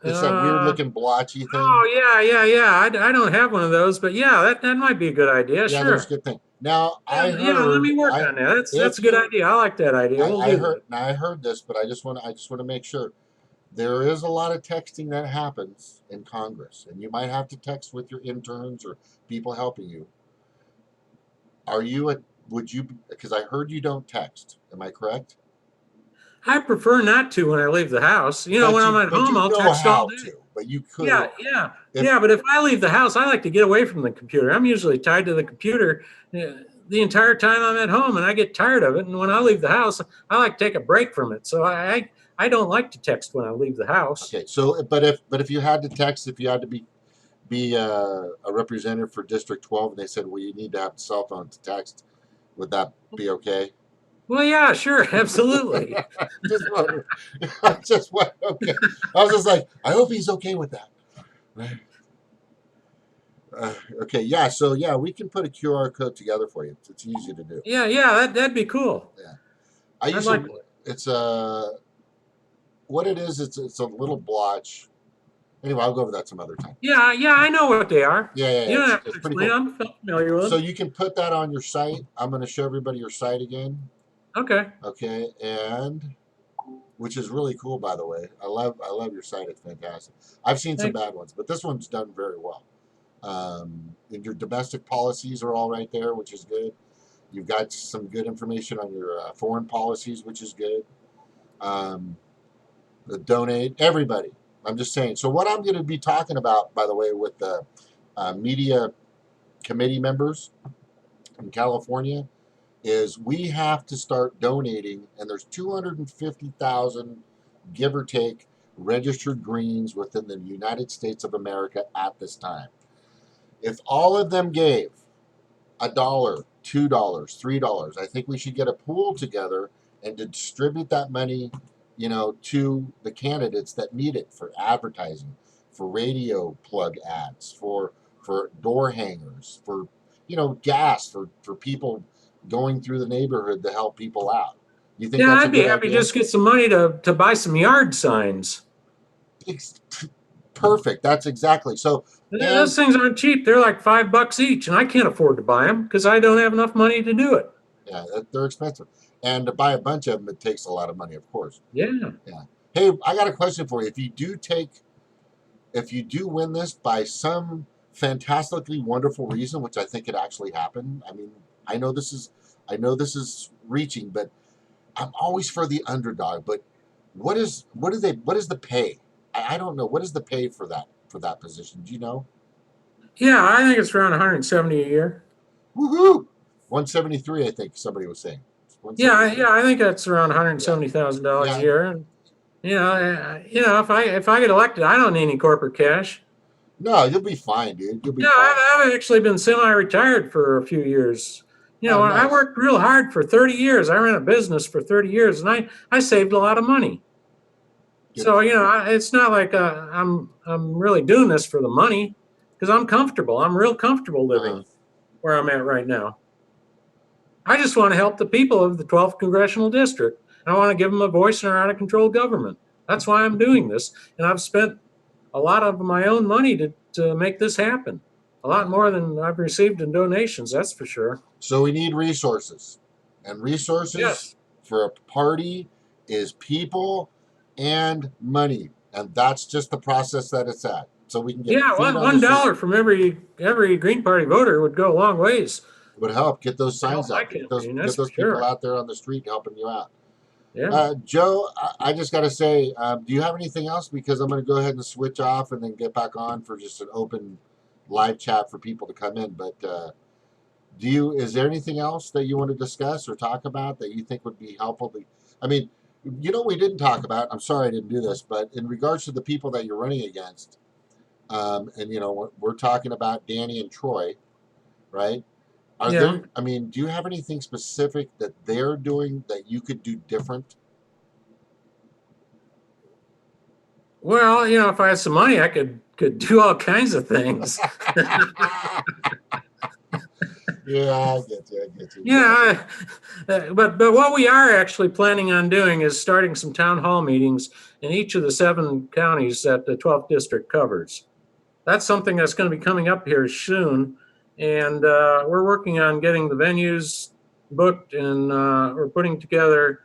Speaker 1: It's that weird
Speaker 2: Uh,
Speaker 1: looking blotchy thing.
Speaker 2: oh, yeah. I don't have one of those, but yeah, that might be a good idea.
Speaker 1: Yeah, there's a
Speaker 2: Sure.
Speaker 1: good thing. Now
Speaker 2: Yeah,
Speaker 1: I
Speaker 2: yeah. Let
Speaker 1: heard
Speaker 2: me work
Speaker 1: I
Speaker 2: on that. That's
Speaker 1: if
Speaker 2: a good
Speaker 1: you
Speaker 2: idea. I like that idea. We'll
Speaker 1: I
Speaker 2: do
Speaker 1: heard
Speaker 2: that.
Speaker 1: now I heard this, but I just want to make sure there is a lot of texting that happens in Congress, and you might have to text with your interns or people helping you. Are you a would you because I heard you don't text. Am I correct?
Speaker 2: I prefer not to when I leave the house. When I'm at
Speaker 1: But
Speaker 2: home,
Speaker 1: you
Speaker 2: I'll
Speaker 1: know
Speaker 2: text all
Speaker 1: how
Speaker 2: day.
Speaker 1: to. But you could if
Speaker 2: Yeah. But if I leave the house, I like to get away from the computer. I'm usually tied to the computer the entire time I'm at home, and I get tired of it. And when I leave the house, I like to take a break from it. So I don't like to text when I leave the house.
Speaker 1: okay. So but if you had to text, if you had to be a representative for District 12, and they said, well, you need to have a cell phone to text, would that be okay?
Speaker 2: Well, yeah, sure, absolutely.
Speaker 1: Just wonder. I just wonder. Okay. I was just like, I hope he's okay with that. Okay. Yeah. So yeah, we can put a QR code together for you. It's easy to do.
Speaker 2: Yeah, that'd be cool.
Speaker 1: Yeah. I
Speaker 2: I'd
Speaker 1: use a.
Speaker 2: like one.
Speaker 1: It's a. What it is. It's a little blotch. Anyway, I'll go over that some other time.
Speaker 2: Yeah, I know what they are.
Speaker 1: Yeah.
Speaker 2: You don't have to
Speaker 1: It's pretty
Speaker 2: explain.
Speaker 1: cool.
Speaker 2: I'm familiar with
Speaker 1: So
Speaker 2: them.
Speaker 1: you can put that on your site. I'm going to show everybody your site again.
Speaker 2: Okay.
Speaker 1: Okay, and which is really cool, by the way. I love your site. It's fantastic. I've seen some
Speaker 2: Thank
Speaker 1: bad ones, but this one's done very well. And your domestic policies are all right there, which is good. You've got some good information on your foreign policies, which is good. Um, the donate everybody. I'm just saying. So what I'm going to be talking about, by the way, with the media committee members in California, is we have to start donating, and there's 250,000, give or take, registered greens within the United States of America at this time. If all of them gave $1, $2, $3, I think we should get a pool together and distribute that money, to the candidates that need it for advertising, for radio plug ads, for door hangers, for gas for people going through the neighborhood to help people out. You think
Speaker 2: Yeah,
Speaker 1: that's a
Speaker 2: I'd be
Speaker 1: good
Speaker 2: happy
Speaker 1: idea?
Speaker 2: just get some money to buy some yard signs.
Speaker 1: It's perfect. That's exactly so. And
Speaker 2: Those things aren't cheap. They're like $5 each, and I can't afford to buy them because I don't have enough money to do it.
Speaker 1: yeah, they're expensive. And to buy a bunch of them, it takes a lot of money, of course.
Speaker 2: Yeah.
Speaker 1: Yeah. Hey, I got a question for you. If you do win this by some fantastically wonderful reason, which I think it actually happened. I mean, I know this is, I know this is reaching, but I'm always for the underdog. But what is the pay? I don't know. What is the pay for that position? Do you know?
Speaker 2: Yeah, I think it's around 170 a year.
Speaker 1: Woohoo! 173, I think somebody was saying.
Speaker 2: Yeah,
Speaker 1: 173.
Speaker 2: I think that's around
Speaker 1: Yeah,
Speaker 2: $170,000 a
Speaker 1: yeah.
Speaker 2: year. And if I get elected, I don't need any corporate cash.
Speaker 1: No, you'll be fine, dude. You'll be
Speaker 2: Yeah,
Speaker 1: fine.
Speaker 2: I've actually been semi-retired for a few years.
Speaker 1: Oh,
Speaker 2: I
Speaker 1: nice.
Speaker 2: worked real hard for 30 years. I ran a business for 30 years, and I saved a lot of money.
Speaker 1: Good
Speaker 2: So
Speaker 1: for you.
Speaker 2: it's not like I'm really doing this for the money because I'm comfortable. I'm real comfortable
Speaker 1: Uh-huh.
Speaker 2: living where I'm at right now. I just want to help the people of the 12th congressional district. I want to give them a voice in our out of control government. That's why I'm doing this, and I've spent a lot of my own money to make this happen. A lot
Speaker 1: Yeah.
Speaker 2: more than I've received in donations, that's for sure.
Speaker 1: So we need resources. And resources
Speaker 2: Yes.
Speaker 1: for a party is people and money. And that's just the process that it's at. So we can get
Speaker 2: Yeah,
Speaker 1: feet on the
Speaker 2: one
Speaker 1: street.
Speaker 2: dollar from every Green Party voter would go a long ways
Speaker 1: It would help. Get those
Speaker 2: to help
Speaker 1: signs
Speaker 2: my
Speaker 1: out.
Speaker 2: campaign.
Speaker 1: Get
Speaker 2: That's for
Speaker 1: those people
Speaker 2: sure.
Speaker 1: out there on the street helping you out.
Speaker 2: Yeah.
Speaker 1: Joe, I just got to say, do you have anything else? Because I'm going to go ahead and switch off and then get back on for just an open live chat for people to come in. But is there anything else that you want to discuss or talk about that you think would be helpful? I mean, we didn't talk about, I'm sorry I didn't do this, but in regards to the people that you're running against, and we're talking about Danny and Troy, right?
Speaker 2: Yeah.
Speaker 1: Do you have anything specific that they're doing that you could do different?
Speaker 2: Well, if I had some money, I could do all kinds of things.
Speaker 1: Yeah, I get you. I get you.
Speaker 2: Yeah, but what we are actually planning on doing is starting some town hall meetings in each of the 7 counties that the 12th district covers. That's something that's going to be coming up here soon, and we're working on getting the venues booked, and we're putting together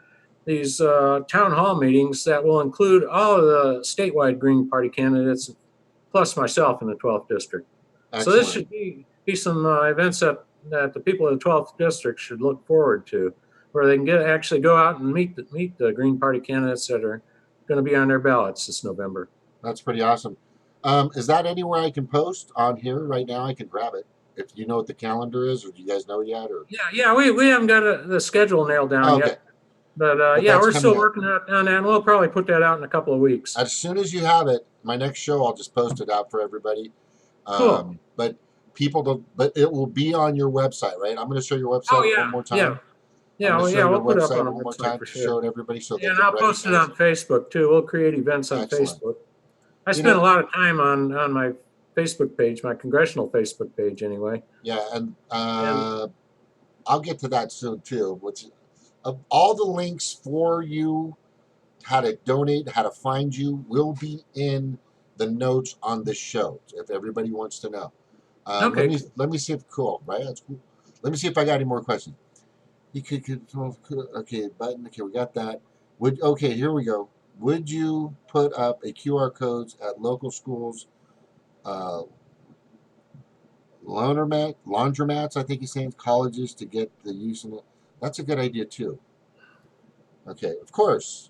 Speaker 2: these town hall meetings that will include all of the statewide Green Party candidates, plus myself in the 12th district. So this
Speaker 1: Excellent.
Speaker 2: should be some events that the people of the 12th district should look forward to, where they can actually go out and meet the Green Party candidates that are going to be on their ballots this November.
Speaker 1: That's pretty awesome. Is that anywhere I can post on here right now? I can grab it. If you know what the calendar is, or do you guys know yet? Or
Speaker 2: Yeah, we haven't got the schedule nailed down
Speaker 1: okay,
Speaker 2: yet, but
Speaker 1: but
Speaker 2: yeah,
Speaker 1: that's
Speaker 2: we're still
Speaker 1: coming up.
Speaker 2: working on that, and we'll probably put that out in a couple of weeks.
Speaker 1: As soon as you have it, my next show, I'll just post it out for everybody.
Speaker 2: Cool.
Speaker 1: But people don't. But it will be on your website, right? I'm going to show your
Speaker 2: Oh
Speaker 1: website one more
Speaker 2: yeah,
Speaker 1: time. I'm
Speaker 2: yeah,
Speaker 1: going to
Speaker 2: well,
Speaker 1: show
Speaker 2: yeah.
Speaker 1: your
Speaker 2: We'll put it up
Speaker 1: website
Speaker 2: on our
Speaker 1: one more
Speaker 2: website
Speaker 1: time
Speaker 2: for
Speaker 1: to show
Speaker 2: sure.
Speaker 1: it everybody so they
Speaker 2: Yeah, and
Speaker 1: can
Speaker 2: I'll post it
Speaker 1: recognize
Speaker 2: on
Speaker 1: it.
Speaker 2: Facebook too. We'll create events on
Speaker 1: Excellent.
Speaker 2: Facebook. I
Speaker 1: You
Speaker 2: spent
Speaker 1: know,
Speaker 2: a lot of time on my Facebook page, my congressional Facebook page, anyway.
Speaker 1: yeah, and
Speaker 2: And
Speaker 1: I'll get to that soon too. Which of all the links for you, how to donate, how to find you, will be in the notes on the show. If everybody wants to know,
Speaker 2: okay,
Speaker 1: let me see if cool, right? That's cool. Let me see if I got any more questions. You could okay button. Okay, we got that. Would okay here we go. Would you put up a QR codes at local schools, uh, laundromats? I think he's saying colleges to get the use of it. That's a good idea too. Okay, of course.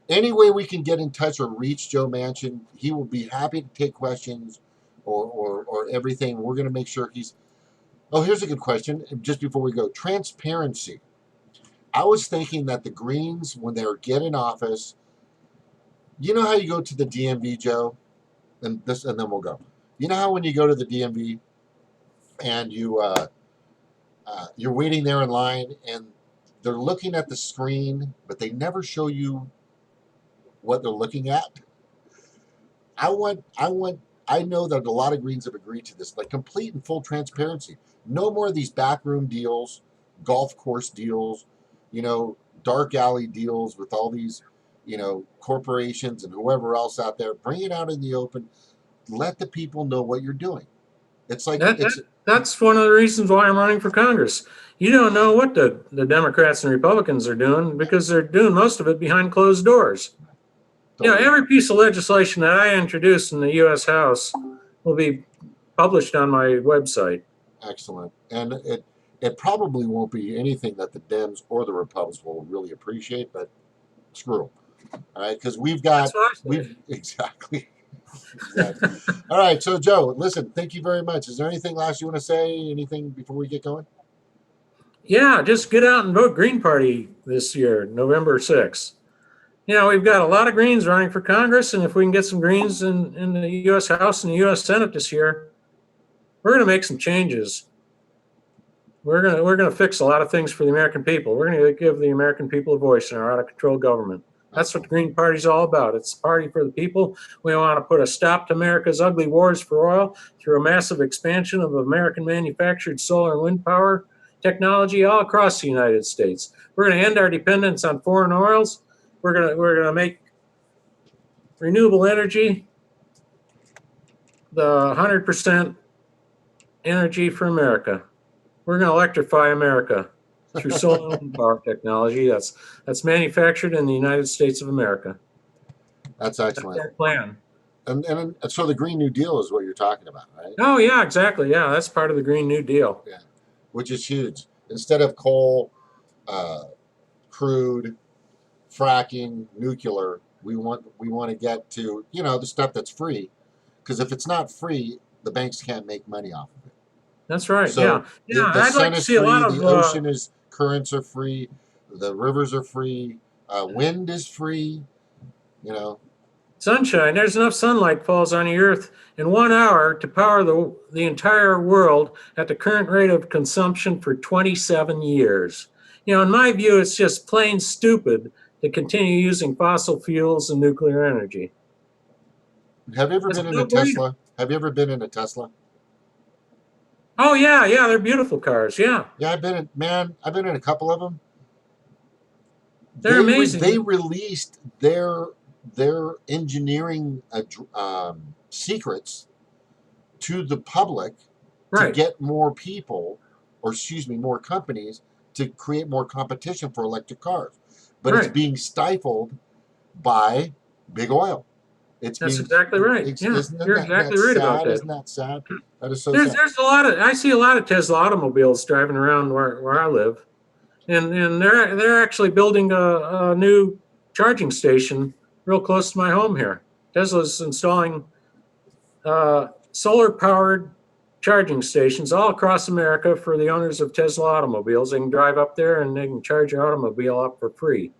Speaker 1: Any way we can get in touch or reach Joe Manchin, he will be happy to take questions or everything. We're going to make sure he's. Oh, here's a good question. Just before we go, transparency. I was thinking that the Greens, when they get in office, you know how you go to the DMV, Joe, and then we'll go. You know how when you go to the DMV and you're waiting there in line and they're looking at the screen, but they never show you what they're looking at. I know that a lot of Greens have agreed to this, like complete and full transparency. No more of these backroom deals, golf course deals, you know, dark alley deals with all these, corporations and whoever else out there. Bring it out in the open. Let the people know what you're doing. It's like
Speaker 2: that, that that's one of the reasons why I'm running for Congress. You don't know what the Democrats and Republicans are doing because they're doing most of it behind closed doors.
Speaker 1: totally
Speaker 2: Every piece of legislation that I introduce in the U.S. House will be published on my website.
Speaker 1: excellent. And it probably won't be anything that the Dems or the Republicans will really appreciate, but screw them. All right, because
Speaker 2: That's what I
Speaker 1: we've
Speaker 2: say.
Speaker 1: exactly. Exactly. All right. So, Joe, listen, thank you very much. Is there anything last you want to say? Anything before we get going?
Speaker 2: Yeah, just get out and vote Green Party this year, November 6th. We've got a lot of Greens running for Congress, and if we can get some Greens in the U.S. House and the U.S. Senate this year, we're going to make some changes. We're gonna fix a lot of things for the American people. We're going to give the American people a voice in our out of control government. That's what the
Speaker 1: Excellent.
Speaker 2: Green Party's all about. It's a party for the people. We want to put a stop to America's ugly wars for oil through a massive expansion of American manufactured solar and wind power technology all across the United States. We're going to end our dependence on foreign oils. We're going to make renewable energy the 100% energy for America. We're going to electrify America through solar and wind power technology that's manufactured in the United States of America.
Speaker 1: That's
Speaker 2: That's
Speaker 1: excellent.
Speaker 2: our plan.
Speaker 1: And so the Green New Deal is what you're talking about, right?
Speaker 2: Oh yeah, exactly. Yeah, that's part of the Green New Deal.
Speaker 1: Yeah. Which is huge. Instead of coal, uh, crude, fracking, nuclear, we want to get to the stuff that's free, because if it's not free, the banks can't make money off of it.
Speaker 2: That's right.
Speaker 1: So
Speaker 2: Yeah.
Speaker 1: the
Speaker 2: I'd like
Speaker 1: sun
Speaker 2: to
Speaker 1: is
Speaker 2: see a lot
Speaker 1: free,
Speaker 2: of
Speaker 1: the ocean is currents are free, the rivers are free, wind is free. You know,
Speaker 2: sunshine. There's enough sunlight falls on the earth in 1 hour to power the entire world at the current rate of consumption for 27 years. In my view, it's just plain stupid to continue using fossil fuels and nuclear energy.
Speaker 1: Have you ever
Speaker 2: That's
Speaker 1: been in a
Speaker 2: no brainer.
Speaker 1: Tesla? Have you ever been in a Tesla?
Speaker 2: Oh yeah, yeah, they're beautiful cars. Yeah,
Speaker 1: Yeah, I've been in a couple of them.
Speaker 2: they're
Speaker 1: They
Speaker 2: amazing.
Speaker 1: released their engineering secrets to the public to
Speaker 2: Right,
Speaker 1: get more people, or excuse me, more companies to create more competition for electric cars. But it's
Speaker 2: right.
Speaker 1: being stifled by big oil. It's
Speaker 2: That's
Speaker 1: being,
Speaker 2: exactly right. Yeah,
Speaker 1: isn't
Speaker 2: you're
Speaker 1: that
Speaker 2: exactly right about
Speaker 1: sad?
Speaker 2: that.
Speaker 1: Isn't that sad? That is so
Speaker 2: There's
Speaker 1: sad.
Speaker 2: there's a lot of I see a lot of Tesla automobiles driving around where I live, and they're actually building a new charging station real close to my home here. Tesla's installing solar powered charging stations all across America for the owners of Tesla automobiles. They can drive up there and they can charge your automobile up for free.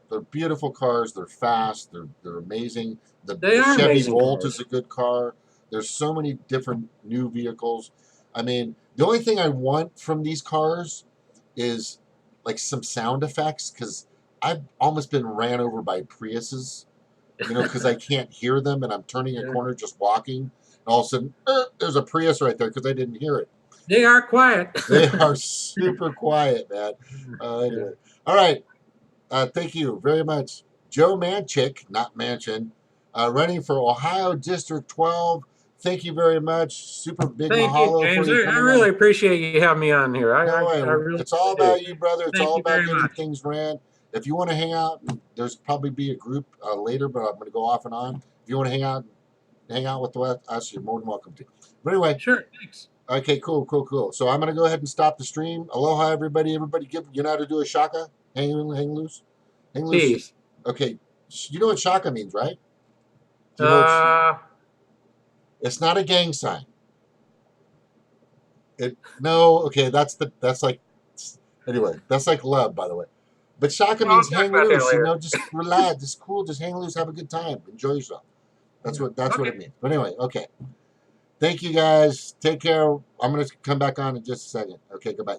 Speaker 1: They're beautiful cars. They're fast. They're amazing.
Speaker 2: They
Speaker 1: The
Speaker 2: are
Speaker 1: Chevy
Speaker 2: amazing
Speaker 1: Volt is
Speaker 2: cars.
Speaker 1: a good car. There's so many different new vehicles. I mean, the only thing I want from these cars is like some sound effects because I've almost been ran over by Priuses, because I can't hear them and I'm turning a
Speaker 2: Yeah.
Speaker 1: corner just walking. And all of a sudden, there's a Prius right there because I didn't hear it.
Speaker 2: They are quiet.
Speaker 1: They are super quiet, man.
Speaker 2: Yeah.
Speaker 1: Anyway, all right. Thank you very much. Joe Manchik, not Manchin, running for Ohio District 12. Thank you very much. Super big
Speaker 2: Thank you,
Speaker 1: mahalo for
Speaker 2: James.
Speaker 1: you
Speaker 2: I
Speaker 1: coming on.
Speaker 2: really appreciate you having me on here.
Speaker 1: No
Speaker 2: I
Speaker 1: way.
Speaker 2: really,
Speaker 1: It's all
Speaker 2: really do.
Speaker 1: about you, brother. It's
Speaker 2: Thank
Speaker 1: all
Speaker 2: you
Speaker 1: about
Speaker 2: very
Speaker 1: getting
Speaker 2: much.
Speaker 1: things ran. If you want to hang out, there's probably be a group later, but I'm going to go off and on. If you want to hang out with us, you're more than welcome to. But anyway,
Speaker 2: Sure. Thanks.
Speaker 1: okay, cool, cool, cool. So I'm going to go ahead and stop the stream. Aloha, everybody. Everybody, you know how to do a shaka? Hang loose. Hang loose.
Speaker 2: Peace.
Speaker 1: Okay, you know what shaka means, right? Do you know
Speaker 2: Uh,
Speaker 1: it's not a gang sign. No, okay, that's like anyway, that's like love, by the way. But shaka
Speaker 2: I'll
Speaker 1: means
Speaker 2: talk
Speaker 1: hang
Speaker 2: about that
Speaker 1: loose,
Speaker 2: later.
Speaker 1: just relax, just cool, just hang loose, have a good time, enjoy yourself.
Speaker 2: Yeah.
Speaker 1: That's what
Speaker 2: Okay.
Speaker 1: it means. But anyway, okay. Thank you guys. Take care. I'm gonna come back on in just a second. Okay, goodbye.